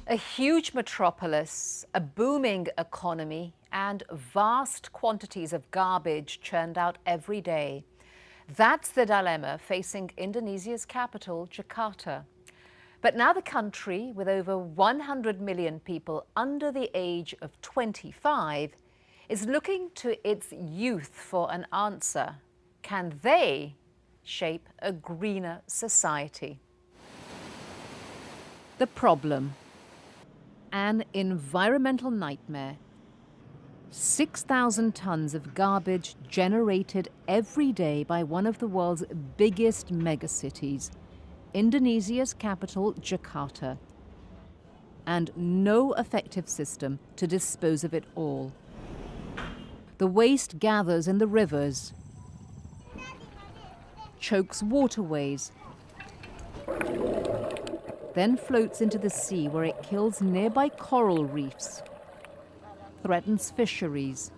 A huge metropolis, a booming economy, and vast quantities of garbage churned out every day. That's the dilemma facing Indonesia's capital, Jakarta. But now the country, with over 100 million people under the age of 25, is looking to its youth for an answer. Can they shape a greener society? The problem: an environmental nightmare. 6,000 tons of garbage generated every day by one of the world's biggest megacities, Indonesia's capital, Jakarta, and no effective system to dispose of it all. The waste gathers in the rivers, chokes waterways, then floats into the sea where it kills nearby coral reefs, threatens fisheries,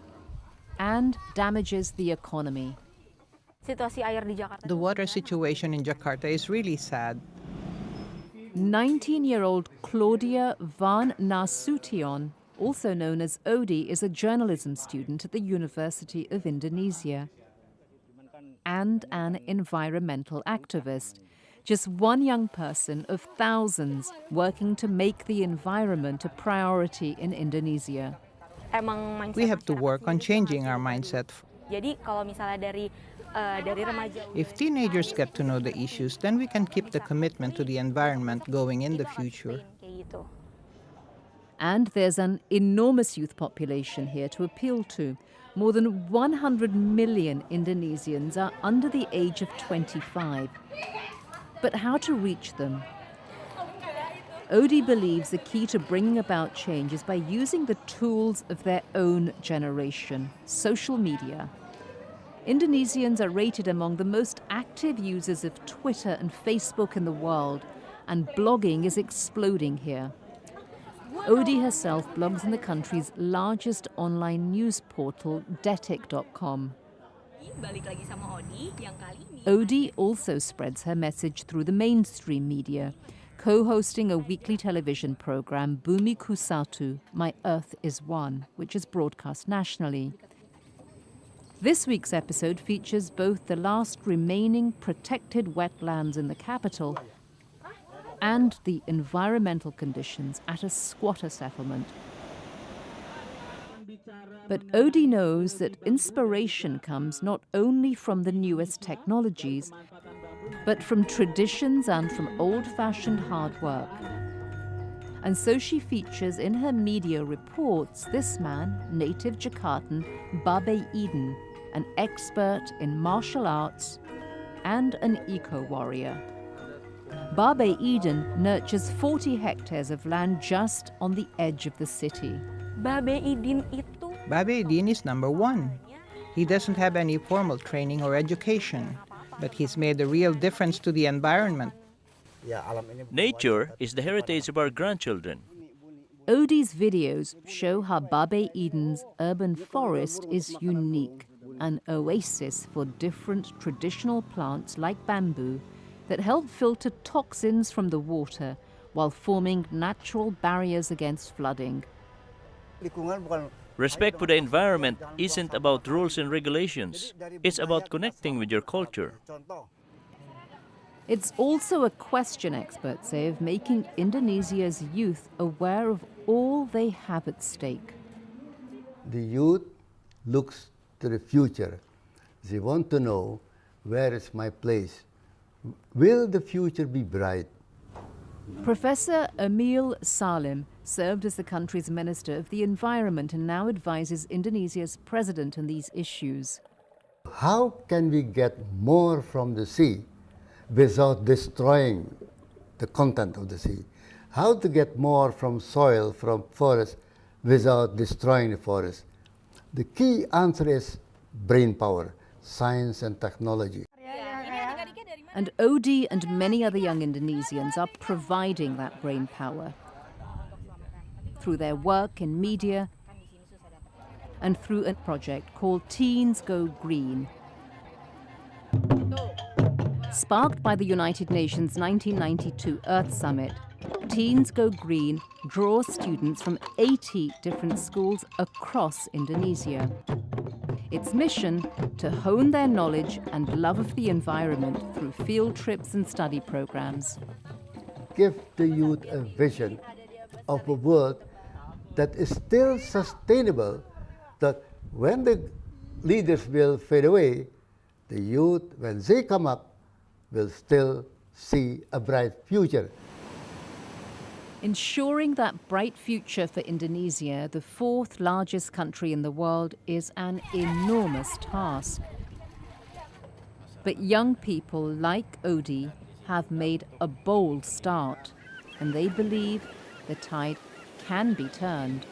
and damages the economy. The water situation in Jakarta is really sad. 19-year-old Claudia Van Nasution, also known as Odi, is a journalism student at the University of Indonesia and an environmental activist. Just one young person of thousands working to make the environment a priority in Indonesia. We have to work on changing our mindset. If teenagers get to know the issues, then we can keep the commitment to the environment going in the future. And there's an enormous youth population here to appeal to. More than 100 million Indonesians are under the age of 25. But how to reach them? Odi believes the key to bringing about change is by using the tools of their own generation, social media. Indonesians are rated among the most active users of Twitter and Facebook in the world, and blogging is exploding here. Odi herself blogs in the country's largest online news portal, detik.com. Odi also spreads her message through the mainstream media, co-hosting a weekly television program, Bumiku Satu, My Earth is One, which is broadcast nationally. This week's episode features both the last remaining protected wetlands in the capital and the environmental conditions at a squatter settlement. But Odi knows that inspiration comes not only from the newest technologies, but from traditions and from old-fashioned hard work. And so she features in her media reports this man, native Jakartan, Babe Eden, an expert in martial arts and an eco-warrior. Babe Eden nurtures 40 hectares of land just on the edge of the city. Babe Eden is number one. He doesn't have any formal training or education, but he's made a real difference to the environment. Nature is the heritage of our grandchildren. Odi's videos show how Babe Eden's urban forest is unique, an oasis for different traditional plants like bamboo that help filter toxins from the water while forming natural barriers against flooding. Respect for the environment isn't about rules and regulations. It's about connecting with your culture. It's also a question, experts say, of making Indonesia's youth aware of all they have at stake. The youth looks to the future. They want to know, where is my place? Will the future be bright? Professor Emil Salim served as the country's Minister of the Environment and now advises Indonesia's president on these issues. How can we get more from the sea without destroying the content of the sea? How to get more from soil, from forest, without destroying the forest? The key answer is brain power, science and technology. And Odi and many other young Indonesians are providing that brain power through their work in media and through a project called Teens Go Green. Sparked by the United Nations 1992 Earth Summit, Teens Go Green draws students from 80 different schools across Indonesia. Its mission, to hone their knowledge and love of the environment through field trips and study programs. Give the youth a vision of a world that is still sustainable, that when the leaders will fade away, the youth, when they come up, will still see a bright future. Ensuring that bright future for Indonesia, the fourth largest country in the world, is an enormous task. But young people like Odi have made a bold start, and they believe the tide can be turned.